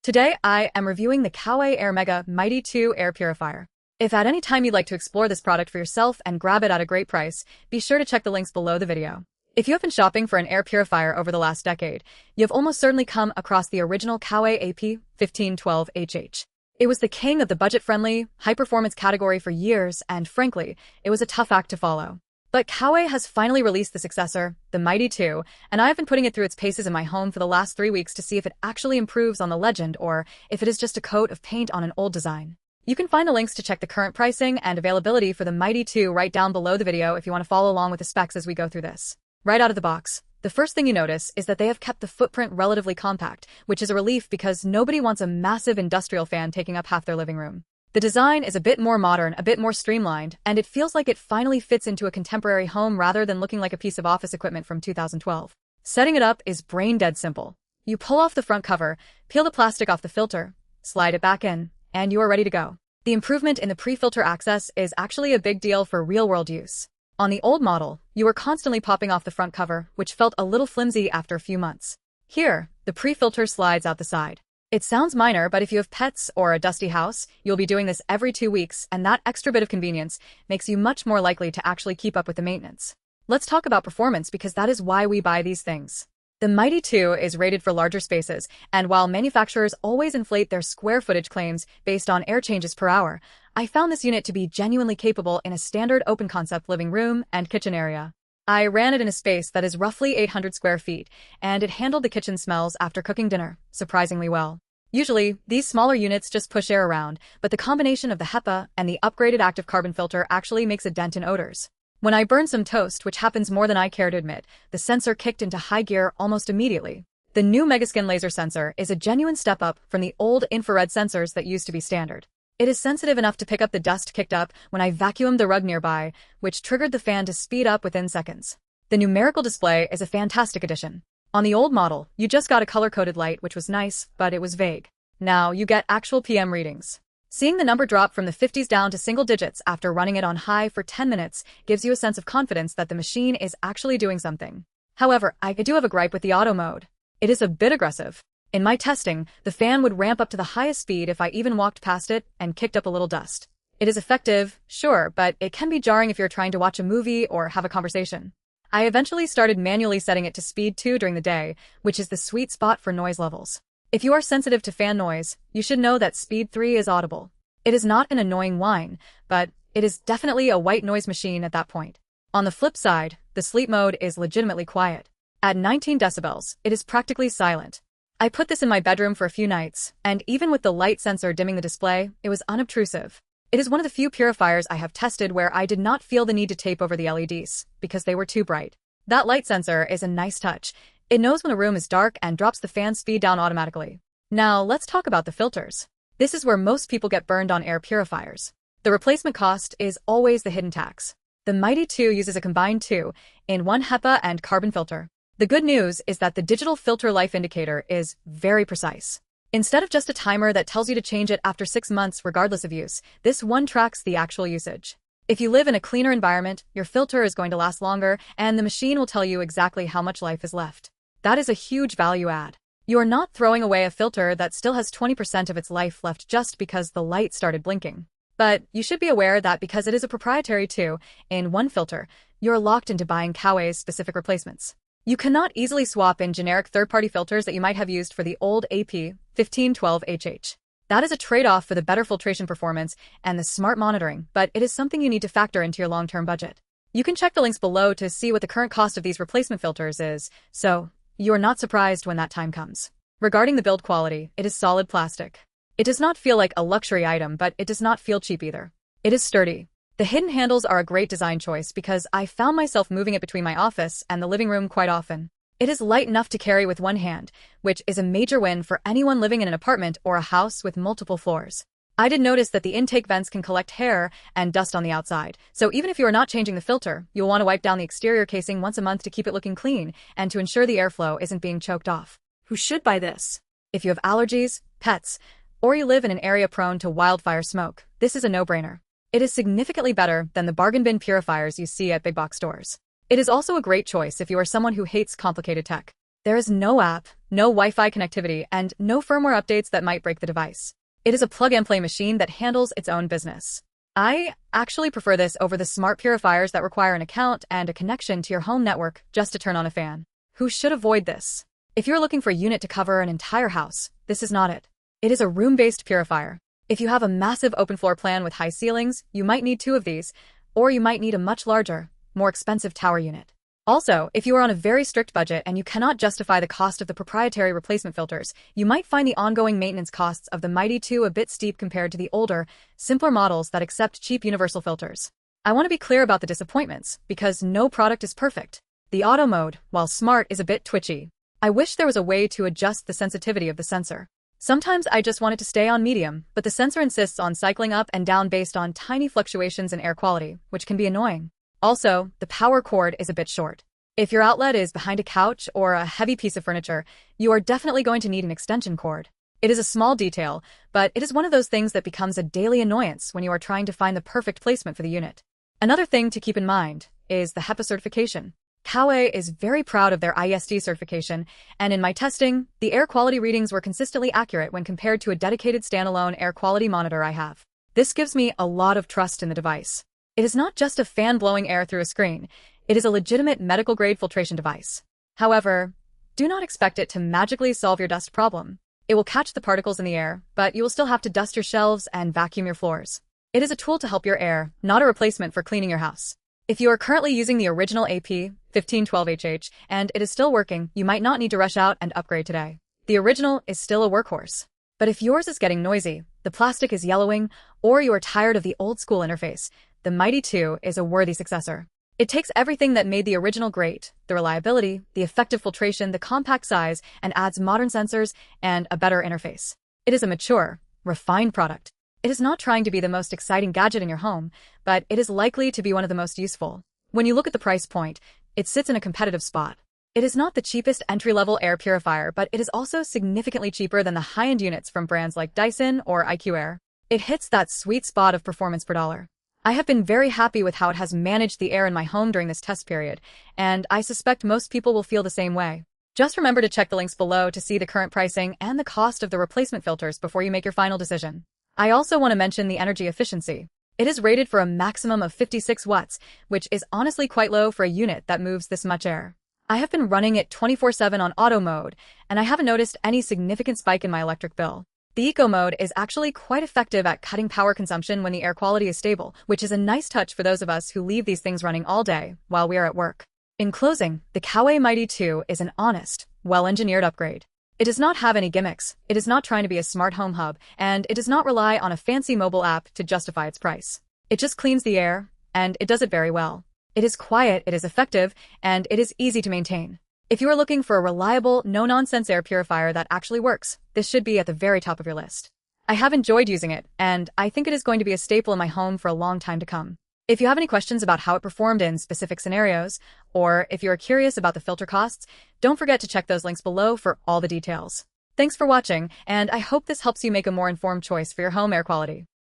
Today, I am reviewing the Coway Airmega Mighty2 Air Purifier. If at any time you'd like to explore this product for yourself and grab it at a great price, be sure to check the links below the video. If you have been shopping for an air purifier over the last decade, you have almost certainly come across the original Coway AP-1512HH. It was the king of the budget-friendly, high-performance category for years, and frankly, it was a tough act to follow. But Coway has finally released the successor, the Mighty2, and I have been putting it through its paces in my home for the last 3 weeks to see if it actually improves on the legend or if it is just a coat of paint on an old design. You can find the links to check the current pricing and availability for the Mighty2 right down below the video if you want to follow along with the specs as we go through this. Right out of the box, the first thing you notice is that they have kept the footprint relatively compact, which is a relief because nobody wants a massive industrial fan taking up half their living room. The design is a bit more modern, a bit more streamlined, and it feels like it finally fits into a contemporary home rather than looking like a piece of office equipment from 2012. Setting it up is brain-dead simple. You pull off the front cover, peel the plastic off the filter, slide it back in, and you are ready to go. The improvement in the pre-filter access is actually a big deal for real-world use. On the old model, you were constantly popping off the front cover, which felt a little flimsy after a few months. Here, the pre-filter slides out the side. It sounds minor, but if you have pets or a dusty house, you'll be doing this every 2 weeks, and that extra bit of convenience makes you much more likely to actually keep up with the maintenance. Let's talk about performance because that is why we buy these things. The Mighty2 is rated for larger spaces, and while manufacturers always inflate their square footage claims based on air changes per hour, I found this unit to be genuinely capable in a standard open concept living room and kitchen area. I ran it in a space that is roughly 800 square feet, and it handled the kitchen smells after cooking dinner surprisingly well. Usually, these smaller units just push air around, but the combination of the HEPA and the upgraded active carbon filter actually makes a dent in odors. When I burned some toast, which happens more than I care to admit, the sensor kicked into high gear almost immediately. The new MegaScan Laser Sensor is a genuine step up from the old infrared sensors that used to be standard. It is sensitive enough to pick up the dust kicked up when I vacuumed the rug nearby, which triggered the fan to speed up within seconds. The numerical display is a fantastic addition. On the old model, you just got a color-coded light, which was nice, but it was vague. Now you get actual PM readings. Seeing the number drop from the 50s down to single digits after running it on high for 10 minutes gives you a sense of confidence that the machine is actually doing something. However, I do have a gripe with the auto mode. It is a bit aggressive. In my testing, the fan would ramp up to the highest speed if I even walked past it and kicked up a little dust. It is effective, sure, but it can be jarring if you're trying to watch a movie or have a conversation. I eventually started manually setting it to speed 2 during the day, which is the sweet spot for noise levels. If you are sensitive to fan noise, you should know that speed 3 is audible. It is not an annoying whine, but it is definitely a white noise machine at that point. On the flip side, the sleep mode is legitimately quiet. At 19 decibels, it is practically silent. I put this in my bedroom for a few nights, and even with the light sensor dimming the display, it was unobtrusive. It is one of the few purifiers I have tested where I did not feel the need to tape over the LEDs, because they were too bright. That light sensor is a nice touch. It knows when a room is dark and drops the fan speed down automatically. Now, let's talk about the filters. This is where most people get burned on air purifiers. The replacement cost is always the hidden tax. The Mighty2 uses a combined 2-in-1 HEPA and carbon filter. The good news is that the digital filter life indicator is very precise. Instead of just a timer that tells you to change it after 6 months regardless of use, this one tracks the actual usage. If you live in a cleaner environment, your filter is going to last longer, and the machine will tell you exactly how much life is left. That is a huge value add. You are not throwing away a filter that still has 20% of its life left just because the light started blinking. But you should be aware that because it is a proprietary 2-in-1 filter, you're locked into buying Coway's specific replacements. You cannot easily swap in generic third-party filters that you might have used for the old AP-1512HH. That is a trade-off for the better filtration performance and the smart monitoring, but it is something you need to factor into your long-term budget. You can check the links below to see what the current cost of these replacement filters is, so you are not surprised when that time comes. Regarding the build quality, it is solid plastic. It does not feel like a luxury item, but it does not feel cheap either. It is sturdy. The hidden handles are a great design choice because I found myself moving it between my office and the living room quite often. It is light enough to carry with one hand, which is a major win for anyone living in an apartment or a house with multiple floors. I did notice that the intake vents can collect hair and dust on the outside, so even if you are not changing the filter, you'll want to wipe down the exterior casing once a month to keep it looking clean and to ensure the airflow isn't being choked off. Who should buy this? If you have allergies, pets, or you live in an area prone to wildfire smoke, this is a no-brainer. It is significantly better than the bargain bin purifiers you see at big box stores. It is also a great choice if you are someone who hates complicated tech. There is no app, no Wi-Fi connectivity, and no firmware updates that might break the device. It is a plug-and-play machine that handles its own business. I actually prefer this over the smart purifiers that require an account and a connection to your home network just to turn on a fan. Who should avoid this? If you're looking for a unit to cover an entire house, this is not it. It is a room-based purifier. If you have a massive open floor plan with high ceilings, you might need 2 of these, or you might need a much larger, more expensive tower unit. Also, if you are on a very strict budget and you cannot justify the cost of the proprietary replacement filters, you might find the ongoing maintenance costs of the Mighty 2 a bit steep compared to the older, simpler models that accept cheap universal filters. I want to be clear about the disappointments, because no product is perfect. The auto mode, while smart, is a bit twitchy. I wish there was a way to adjust the sensitivity of the sensor. Sometimes I just want it to stay on medium, but the sensor insists on cycling up and down based on tiny fluctuations in air quality, which can be annoying. Also, the power cord is a bit short. If your outlet is behind a couch or a heavy piece of furniture, you are definitely going to need an extension cord. It is a small detail, but it is one of those things that becomes a daily annoyance when you are trying to find the perfect placement for the unit. Another thing to keep in mind is the HEPA certification. Coway is very proud of their IEST certification, and in my testing, the air quality readings were consistently accurate when compared to a dedicated standalone air quality monitor I have. This gives me a lot of trust in the device. It is not just a fan blowing air through a screen, it is a legitimate medical-grade filtration device. However, do not expect it to magically solve your dust problem. It will catch the particles in the air, but you will still have to dust your shelves and vacuum your floors. It is a tool to help your air, not a replacement for cleaning your house. If you are currently using the original AP-1512HH and it is still working, you might not need to rush out and upgrade today. The original is still a workhorse. But if yours is getting noisy, the plastic is yellowing, or you are tired of the old-school interface, the Mighty 2 is a worthy successor. It takes everything that made the original great, the reliability, the effective filtration, the compact size, and adds modern sensors and a better interface. It is a mature, refined product. It is not trying to be the most exciting gadget in your home, but it is likely to be one of the most useful. When you look at the price point, it sits in a competitive spot. It is not the cheapest entry-level air purifier, but it is also significantly cheaper than the high-end units from brands like Dyson or IQ Air. It hits that sweet spot of performance per dollar. I have been very happy with how it has managed the air in my home during this test period, and I suspect most people will feel the same way. Just remember to check the links below to see the current pricing and the cost of the replacement filters before you make your final decision. I also want to mention the energy efficiency. It is rated for a maximum of 56 watts, which is honestly quite low for a unit that moves this much air. I have been running it 24/7 on auto mode, and I haven't noticed any significant spike in my electric bill. The eco mode is actually quite effective at cutting power consumption when the air quality is stable, which is a nice touch for those of us who leave these things running all day while we are at work. In closing, the Coway Mighty 2 is an honest, well-engineered upgrade. It does not have any gimmicks, it is not trying to be a smart home hub, and it does not rely on a fancy mobile app to justify its price. It just cleans the air, and it does it very well. It is quiet, it is effective, and it is easy to maintain. If you are looking for a reliable, no-nonsense air purifier that actually works, this should be at the very top of your list. I have enjoyed using it, and I think it is going to be a staple in my home for a long time to come. If you have any questions about how it performed in specific scenarios, or if you are curious about the filter costs, don't forget to check those links below for all the details. Thanks for watching, and I hope this helps you make a more informed choice for your home air quality.